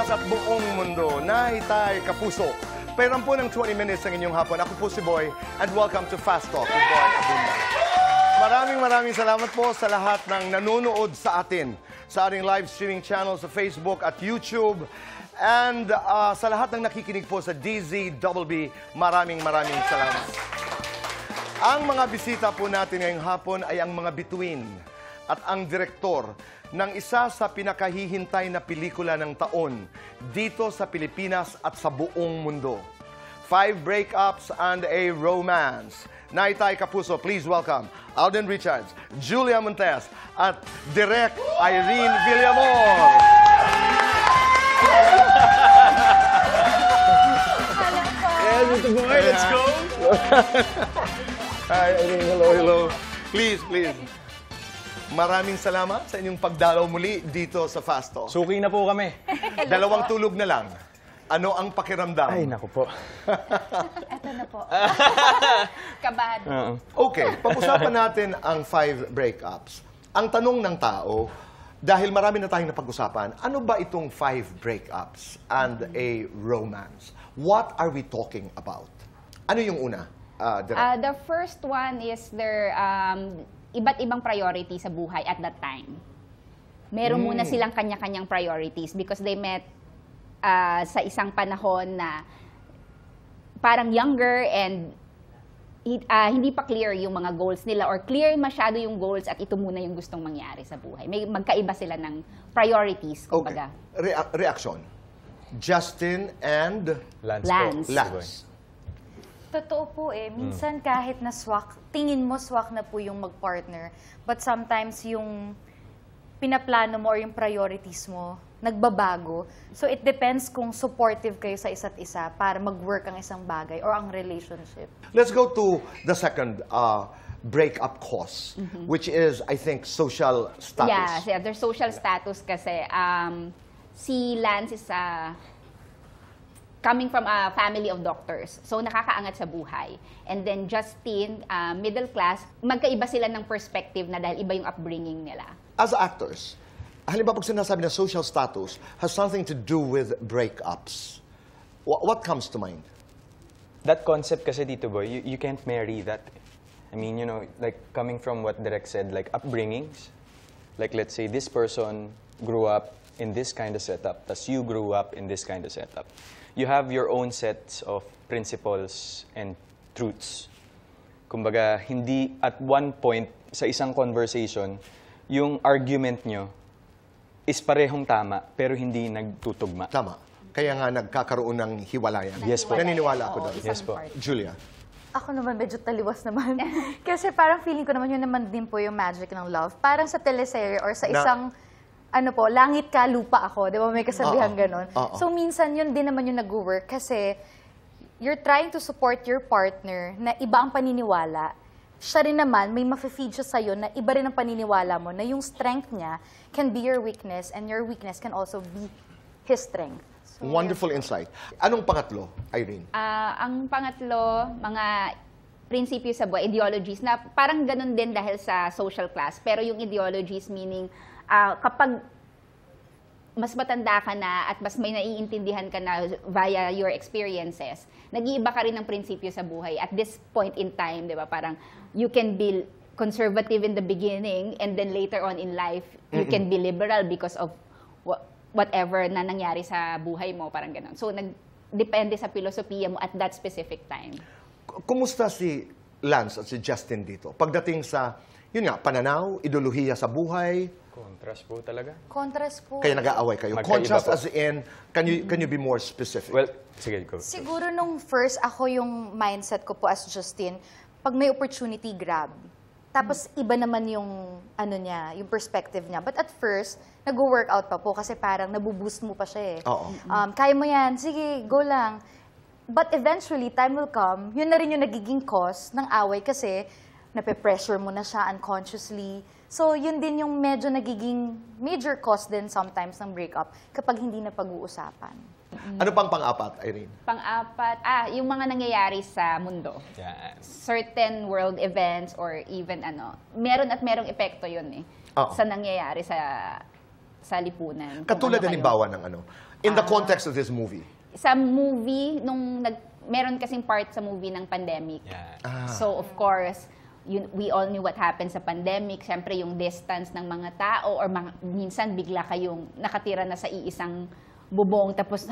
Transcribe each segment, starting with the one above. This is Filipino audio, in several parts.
Pilipinas at buong mundo. Naitay kapuso. Pairan po ng 20 minutes ang inyong hapon. Ako po si Boy and welcome to Fast Talk with Boy Abunda. Maraming salamat po sa lahat ng nanonood sa atin sa ating live streaming channel sa Facebook at YouTube. And sa lahat ng nakikinig po sa DZWB, maraming salamat. Ang mga bisita po natin ngayong hapon ay ang mga bituin at ang direktor ng isa sa pinakahihintay na pelikula ng taon dito sa Pilipinas at sa buong mundo. 5 Breakups and a Romance. Naitay kapuso, please welcome Alden Richards, Julia Montes, at Direk Irene Villamor. Yes, Mr. Boy, let's go! Hi, Irene. Hello. Please. Maraming salamat sa inyong pagdalaw muli dito sa Fast Talk. Suki na po kami. Dalawang tulog na lang. Ano ang pakiramdam? Ay, naku po. Eto na po. Kabad. Okay, pag-usapan natin ang 5 breakups. Ang tanong ng tao, dahil marami na tayong napag-usapan, ano ba itong 5 breakups and a romance? What are we talking about? Ano yung una? The first one is their iba't ibang priority sa buhay at that time. Meron muna silang kanya-kanyang priorities because they met sa isang panahon na parang younger and hindi pa clear yung mga goals nila or clear masyado yung goals at ito muna yung gustong mangyari sa buhay. May magkaiba sila ng priorities, kumbaga. Okay. Reaction. Justin and Lance. Totoo po eh. Minsan kahit na swak, tingin mo swak na po yung mag-partner. But sometimes yung pinaplano mo or yung priorities mo, nagbabago. So it depends kung supportive kayo sa isa't isa para mag-work ang isang bagay or ang relationship. Let's go to the second breakup cause, which is, I think, social status. Yeah, their social status kasi. Si Lance is coming from a family of doctors. So, nakakaangat sa buhay. And then, Justin, middle class, magkaiba sila ng perspective na dahil iba yung upbringing nila. As actors, halimbawa pag sinasabi na social status has something to do with breakups. What comes to mind? That concept kasi dito, Boy, you can't marry that. I mean, you know, like coming from what Direk said, like upbringings. Like, let's say, this person grew up in this kind of setup, tas you grew up in this kind of setup. You have your own sets of principles and truths. Kumbaga, hindi at one point sa isang conversation, yung argument nyo is parehong tama, pero hindi nagtutugma. Tama. Kaya nga nagkakaroon ng hiwalayan. Yes po. Naniniwala ako doon. Yes po. Julia. Ako naman medyo taliwas naman. Kasi parang feeling ko naman yun naman din po yung magic ng love. Parang sa teleserye or sa isang langit ka, lupa ako. Di ba may kasabihan ganon? So, minsan yun din naman yung nag-work kasi you're trying to support your partner na iba ang paniniwala. Siya rin naman, may ma-feed siya sa'yo na iba rin ang paniniwala mo na yung strength niya can be your weakness and your weakness can also be his strength. So, Wonderful insight. Anong pangatlo, Irene? Ang pangatlo, mga prinsipyo sa buhay, ideologies, na parang ganun din dahil sa social class. Pero yung ideologies meaning, kapag mas matanda ka na at mas may naiintindihan ka na via your experiences, nag-iiba ka rin ng prinsipyo sa buhay. At this point in time, di ba, parang you can be conservative in the beginning and then later on in life, you can be liberal because of whatever na nangyari sa buhay mo, parang ganun. So, depende sa filosofiya mo at that specific time. Kumusta si Lance at si Justin dito? Pagdating sa, yun nga, pananaw, ideolohiya sa buhay. Contrast po talaga. Contrast po. Kaya nag-aaway kayo. Magkaiba Contrast po. as in, can you be more specific? Well, sige, go. Siguro nung first, ako yung mindset ko po as Justin, pag may opportunity, grab. Tapos iba naman yung, yung perspective niya. But at first, nag-workout pa po kasi parang nabuboost mo pa siya eh. Oo. Kaya mo yan, sige, go lang. But eventually, time will come, yun na rin yung nagiging cause ng away kasi nape-pressure mo na siya unconsciously. So, yun din yung medyo nagiging major cause din sometimes ng breakup kapag hindi na pag-uusapan. Ano pang pang-apat, Irene? Pang-apat, yung mga nangyayari sa mundo. Yan. Certain world events or even meron at merong epekto yun sa nangyayari sa lipunan. Katulad halimbawa ng In the context of this movie. Sa movie, meron kasing part sa movie ng pandemic. Yeah. So, of course, we all knew what happened sa pandemic. Siyempre, yung distance ng mga tao or minsan bigla kayong nakatira na sa iisang bubong. Tapos,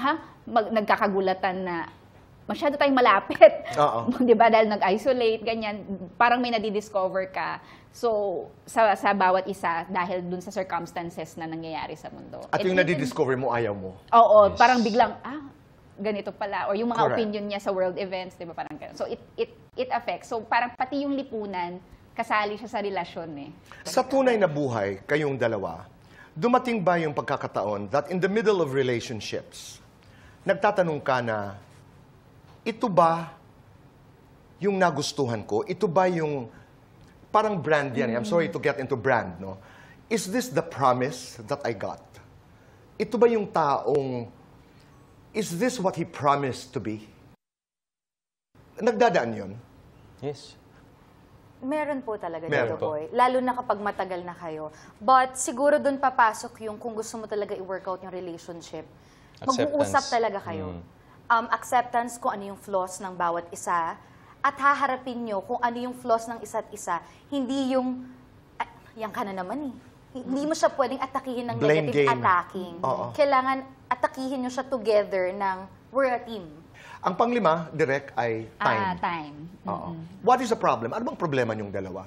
nagkakagulatan na masyado tayong malapit. Di ba? Dahil nag-isolate, ganyan. Parang may nadidiscover ka. So, sa bawat isa, dahil dun sa circumstances na nangyayari sa mundo. At yung nadidiscover mo, ayaw mo. Oo, parang biglang, ganito pala. Or yung mga Correct. opinion niya sa world events, di ba? Parang ganun. So, it affects. So, parang pati yung lipunan, kasali siya sa relasyon eh. Sa tunay na buhay, kayong dalawa, dumating ba yung pagkakataon that in the middle of relationships, nagtatanong ka na, ito ba yung nagustuhan ko? Ito ba yung, parang brand yan. I'm sorry to get into brand, no? Is this the promise that I got? Ito ba yung taong, is this what he promised to be? Nagdadaan yun? Yes. Meron po talaga Meron dito, po. boy. Lalo na kapag matagal na kayo. But siguro doon papasok yung kung gusto mo talaga i-work out yung relationship. Mag-uusap Acceptance. talaga kayo. Acceptance kung ano yung flaws ng bawat isa. At haharapin nyo kung ano yung flaws ng isa't isa. Hindi yung, yan ka na naman eh. Hindi mo siya pwedeng atakihin ng Blame negative game. attacking. Kailangan atakihin nyo siya together ng we're a team. Ang panglima, direct, ay time. Time. Oo. What is the problem? Ano bang problema niyong dalawa?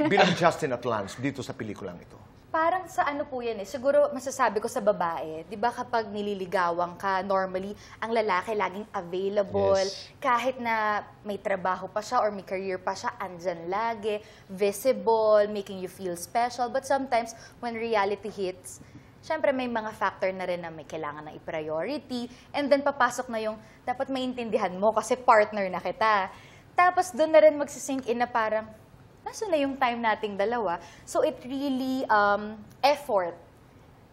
Bilang Justin at Lance dito sa pelikulang ito. Parang sa ano po yan eh, siguro masasabi ko sa babae, di ba kapag nililigawan ka, normally, ang lalaki laging available, Yes. kahit na may trabaho pa siya or may career pa siya, andyan lagi, visible, making you feel special. But sometimes, when reality hits, syempre may mga factor na rin na may kailangan na i-priority, and then papasok na yung, dapat maintindihan mo kasi partner na kita. Tapos doon na rin magsisink in na parang, nasa na yung time nating dalawa. So it really, effort,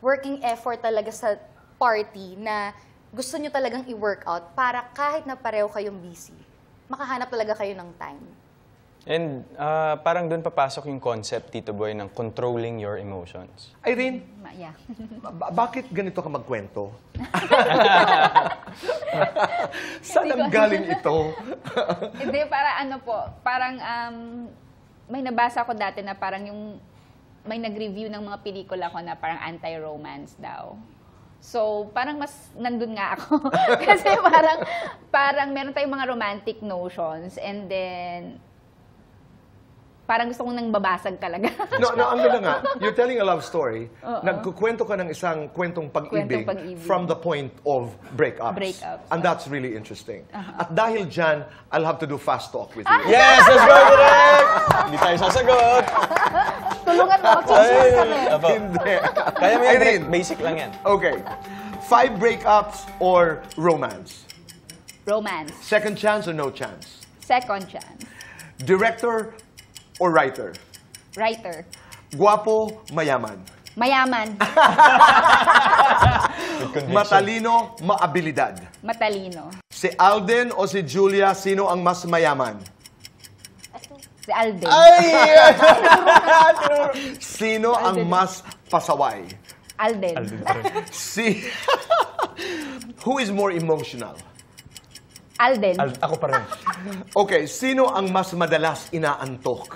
working effort talaga sa party na gusto nyo talagang i-workout para kahit na pareho kayong busy, makahanap talaga kayo ng time. And parang doon papasok yung concept, Tito Boy, ng controlling your emotions. Irene, Yeah. bakit ganito ka magkwento? Saan ang galing ito? Hindi, parang may nabasa ko dati na parang may nag-review ng mga pelikula ko na parang anti-romance daw. So, parang mas nandun nga ako. Kasi parang meron tayong mga romantic notions and then parang gusto kong nang babasag talaga. No, ang ganda nga. You're telling a love story. Nagkukwento ka ng isang kwentong pag-ibig from the point of breakups. Breakups. And that's really interesting. At dahil dyan, I'll have to do fast talk with you. Yes! Let's go, direct! Hindi tayo sasagot! Tulungan mo, cheers kami. Hindi. Kaya mo yan, Irene. direct. Basic lang yan. Okay. 5 breakups or romance? Romance. Second chance or no chance? Second chance. Director or writer? Writer. Guwapo, mayaman. Mayaman. Matalino, maabilidad. Matalino. Si Alden o si Julia, sino ang mas mayaman? Si Alden. Sino ang mas pasaway? Alden. Who is more emotional? Alden. Ako pa rin. Okay, sino ang mas madalas inaantok?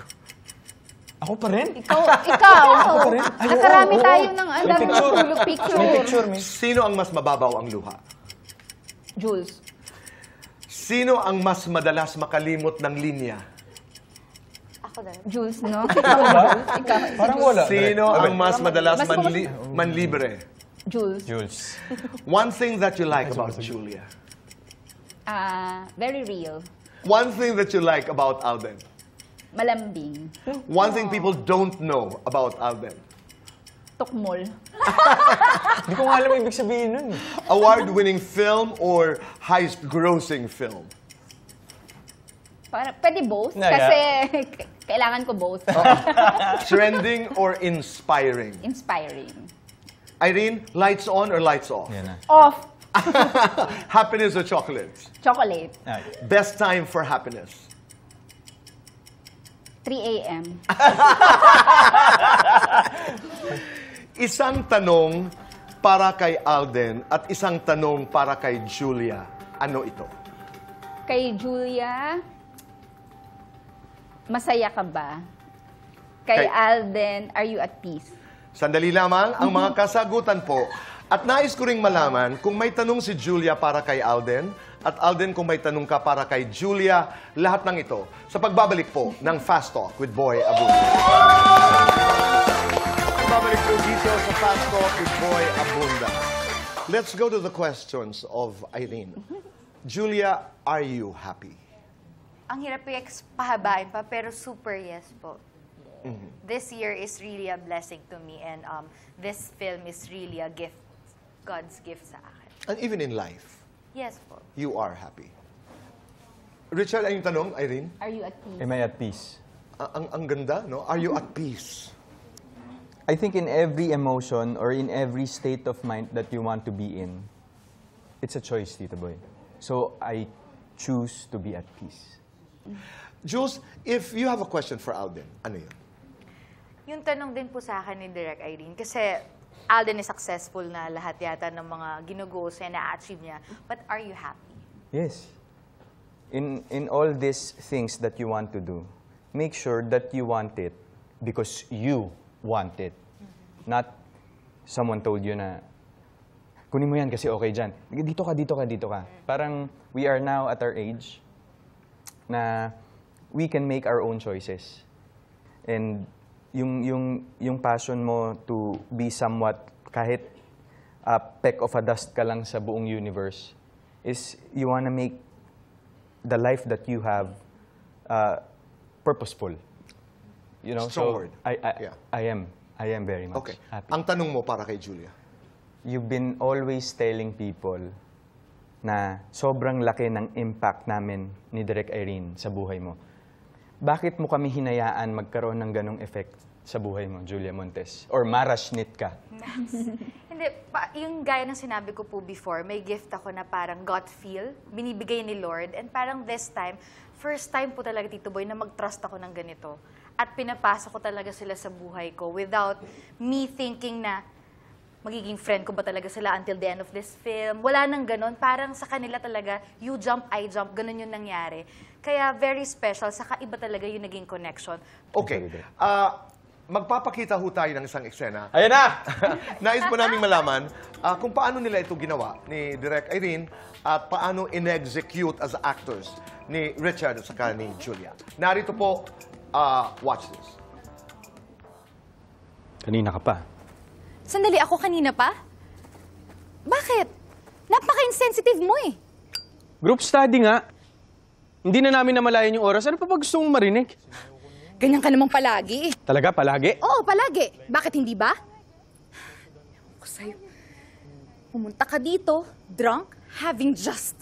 Ako pa rin? Ikaw. rin? Ay, Nakarami oo, tayo oo. ng May picture. tulog picture. May picture, may. Sino ang mas mababaw ang luha? Jules. Sino ang mas madalas makalimot ng linya? Ako din. Jules, no? Ikaw. Parang wala. Sino ang mas madalas Mas manlibre? Jules. Jules. One thing that you like about Julia. Very real. One thing that you like about Alden. Malambing. One thing people don't know about Alden. Tukmol. Hindi ko nga alam ang ibig sabihin nun. Award-winning film or highest-grossing film? Pwede both. Yeah, Kasi kailangan ko both. Trending or inspiring? Inspiring. Irene, lights on or lights off? Yan na. Off. Happiness or chocolates? Chocolate. Ay. Best time for happiness? 3 a.m. Isang tanong para kay Alden at isang tanong para kay Julia. Ano ito? Kay Julia, masaya ka ba? Kay Alden, are you at peace? Sandali lamang ang mga kasagutan po. At nais ko ring malaman kung may tanong si Julia para kay Alden at Alden kung may tanong ka para kay Julia, lahat ng ito sa pagbabalik po ng Fast Talk with Boy Abunda. Pagbabalik po dito sa Fast Talk with Boy Abunda. Let's go to the questions of Irene. Julia, are you happy? Ang hirap pahabain pa, pero super yes po. This year is really a blessing to me, and this film is really a gift, God's gift sa akin. And even in life, Yes po. you are happy. Richard, ayong tanong, Irene? Are you at peace? Am I at peace? Ang ganda, no? Are you at peace? I think in every emotion or in every state of mind that you want to be in, it's a choice, Tito Boy. So I choose to be at peace. Jules, if you have a question for Alden, ano yun? Yung tanong din po sa akin ni Direk Irene, kasi Alden is successful na lahat yata ng mga ginugoals niya, na-achieve niya. But are you happy? Yes. In all these things that you want to do, make sure that you want it because you want it. Not someone told you na, kunin mo yan kasi okay dyan. Dito ka, dito ka, dito ka. Parang we are now at our age na we can make our own choices. And yung passion mo to be somewhat, kahit a peck of a dust ka lang sa buong universe, is you wanna make the life that you have purposeful. You know, Strong so word. Yeah. I am very much Okay. happy. Ang tanong mo para kay Julia. You've been always telling people na sobrang laki ng impact namin ni Direk Irene sa buhay mo. Bakit mo kami hinayaan magkaroon ng ganong effect sa buhay mo, Julia Montes? Or marashnit ka? Hindi, yung gaya ng sinabi ko po before, may gift ako na parang gut feel, binibigay ni Lord. And parang this time, first time po talaga, Tito Boy, na mag-trust ako ng ganito. At pinapasok ko talaga sila sa buhay ko without me thinking na magiging friend ko ba talaga sila until the end of this film. Wala nang ganon. Parang sa kanila talaga, you jump, I jump, ganon yung nangyari. Kaya very special, saka iba talaga yung naging connection. Okay. Magpapakita ho tayo ng isang eksena. Ayan na! Nais po namin malaman kung paano nila ito ginawa ni Direk Irene at paano in-execute as actors ni Richard at saka ni Julia. Narito po, watch this. Kanina ka pa. Sandali, ako kanina pa? Bakit? Napaka-insensitive mo eh. Group study nga. Hindi na namin namalayan yung oras. Ano pa ba gusto mong marinig? Ganyan ka namang palagi eh. Talaga, palagi? Oo, palagi. Bakit hindi ba? Ako sa'yo. Pumunta ka dito, drunk, having just...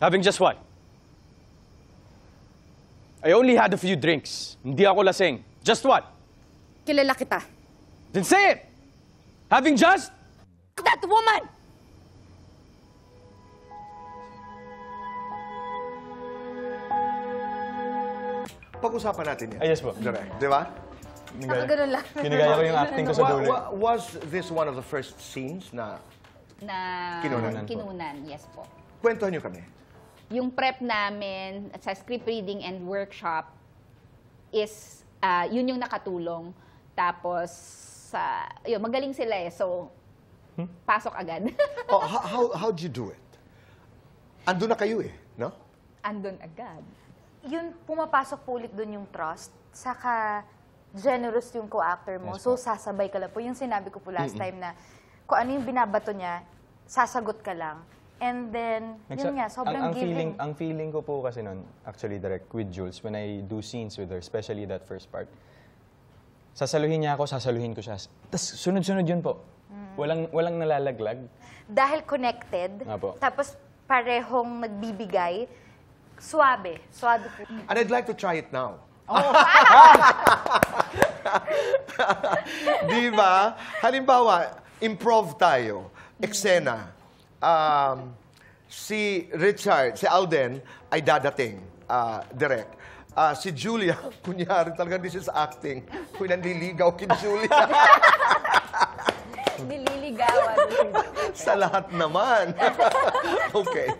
Having just what? I only had a few drinks. Hindi ako lasing. Just what? Kilala kita. Then say it! Having just... That woman! Pag-usapan natin yan. Yes po. Direk, di ba? Ganun lang. Kinagaya ko yung acting ko sa dulo. Was this one of the first scenes na Kinunan. Kinunan, yes po. kwentuhan nyo kami? Yung prep namin at sa script reading and workshop is, yun yung nakatulong. Tapos, yun, magaling sila eh. So, pasok agad. Oh, how'd you do it? Andun na kayo eh, no? Andun agad. Yun, pumapasok po ulit dun yung trust, saka generous yung co-actor mo. So, sasabay ka lang po. Yung sinabi ko po last time na kung ano yung binabato niya, sasagot ka lang. And then, yun nga, sobrang giving. Ang feeling ko po kasi nun, actually direct with Jules, when I do scenes with her, especially that first part, sasaluhin niya ako, sasaluhin ko siya. Tapos sunod-sunod yun po. Walang nalalaglag. Dahil connected, Apo. tapos parehong nagbibigay, suabe. Suabe po. And I'd like to try it now. Di ba? Halimbawa, improv tayo. Eksena. Si Richard, si Alden, ay dadating. Direct. Si Julia, kunyari talaga this is acting. Kung nandiligaw kay Julia. Nililigawan. Sa lahat naman. Okay.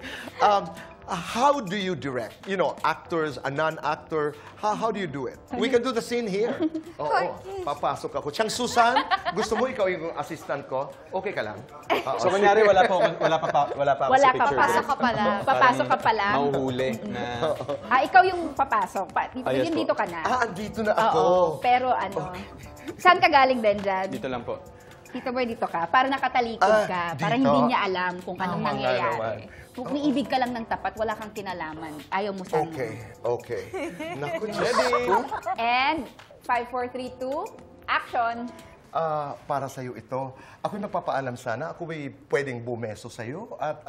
How do you direct? You know, actors, a non-actor, how do you do it? We can do the scene here. Oo, papasok ako. Chang Susan, gusto mo ikaw yung assistant ko? Okay ka lang? So, kunyari, wala pa ako sa picture. Papasok ka pala. Papasok ka pala. Mahuhuli na... Ikaw yung papasok. Ayos po. Dito ka na. Andito na ako. Oo, pero ano, saan ka galing din dyan? Dito lang po. Tito Boy, dito ka. Para nakatalikod ka. Para dito. hindi niya alam kung anong Tama nga nangyayari. Kung umiibig ka lang ng tapat, wala kang kinalaman. Ayaw mo sana. Okay. Naku, Diyos ko. And 5, 4, 3, 2, action! Para sa'yo ito. Ako'y magpapaalam sana. Ako ay pwedeng bumeso sa'yo at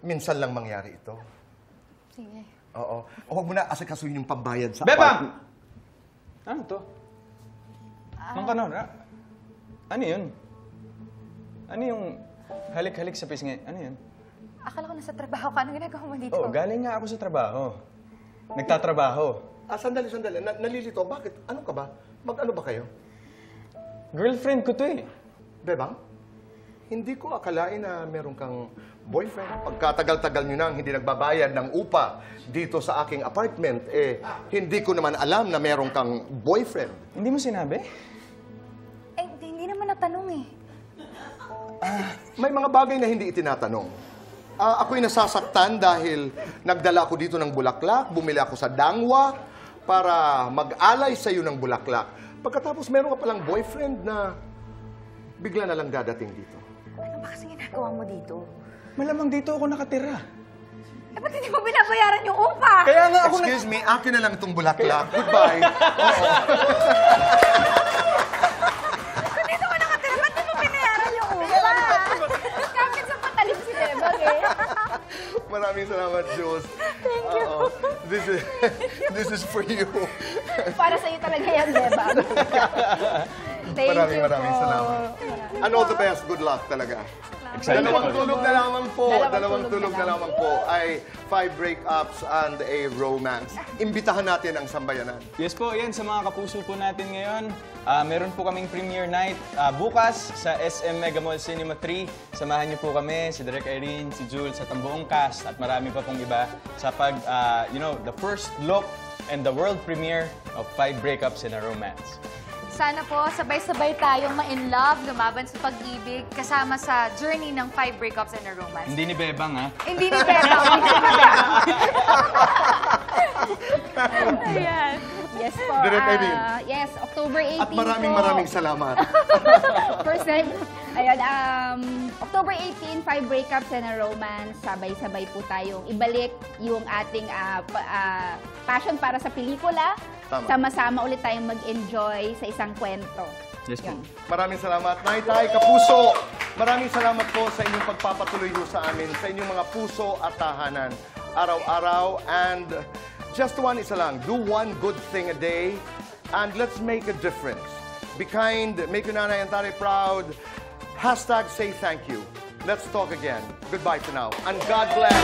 minsan lang mangyari ito. Sige. Oo. O huwag mo na asikasuhin yung pambayad sa Bebang! Ano to? Mang kanon, ano yun? Ano yung halik-halik sa pisngi? Ano yun? Akala ko nasa trabaho ka. Anong ginagawa mo dito? Oh, galing nga ako sa trabaho. Nagtatrabaho. Sandali. Nalilito. Bakit? Ano ka ba? Mag-ano ba kayo? Girlfriend ko to eh. Bebang? Hindi ko akalain na meron kang boyfriend. Pagkatagal-tagal nyo nang hindi nagbabayad ng upa dito sa aking apartment, hindi ko naman alam na meron kang boyfriend. Hindi mo sinabi? Eh, hindi naman natanong eh. May mga bagay na hindi itinatanong. Ako'y nasasaktan dahil nagdala ako dito ng bulaklak, bumili ako sa Dangwa para mag-alay sa iyo ng bulaklak. Pagkatapos meron ka palang boyfriend na bigla na lang dadating dito. Ano ba kasi ginagawa mo dito? Malamang dito ako nakatira. Eh, ba't hindi mo binabayaran yung upa? Kaya nga ako Excuse me, akin na lang itong bulaklak. Goodbye. Dito ka nakatira, ba't di mo binayaran yung upa? Kapit sa patalim si Bebang eh. Maraming salamat, Jules. Thank you. This is for you. Para sa'yo talaga yan, Bebang. Thank you Maraming po. salamat. And all the best. Good luck talaga. Excited Dalawang ako. tulog na lamang po. Dalawang Dalawang tulog tulog na na lamang po ay 5 breakups and a romance. Imbitahan natin ang sambayanan. Yes po, yan sa mga kapuso po natin ngayon. Meron po kaming premiere night bukas sa SM Mega Mall Cinema 3. Samahan niyo po kami, si Direk Irene, si Jules, at ang buong cast at marami pa pong iba sa the first look and the world premiere of 5 breakups and a romance. Sana po, sabay-sabay tayong ma-in love, lumaban sa pag-ibig, kasama sa journey ng 5 breakups and a romance. Hindi ni Bebang, ha? Hindi ni Bebang, hindi ni Bebang. Ayan. Yes po. Direk Irene. Yes, October 18 At maraming salamat. First time. Ayun, October 18, 5 breakups and a romance. Sabay-sabay po tayong ibalik yung ating passion para sa pelikula. Tama. Sama-sama ulit tayong mag-enjoy sa isang kwento. Yes po. Maraming salamat. Naitay, kapuso! Maraming salamat po sa inyong pagpapatuloy ho sa amin, sa inyong mga puso at tahanan. Araw-araw. And just one isa lang. Do one good thing a day and let's make a difference. Be kind. Make your nanay and tatay proud. Hashtag say thank you. Let's talk again. Goodbye for now. And God bless.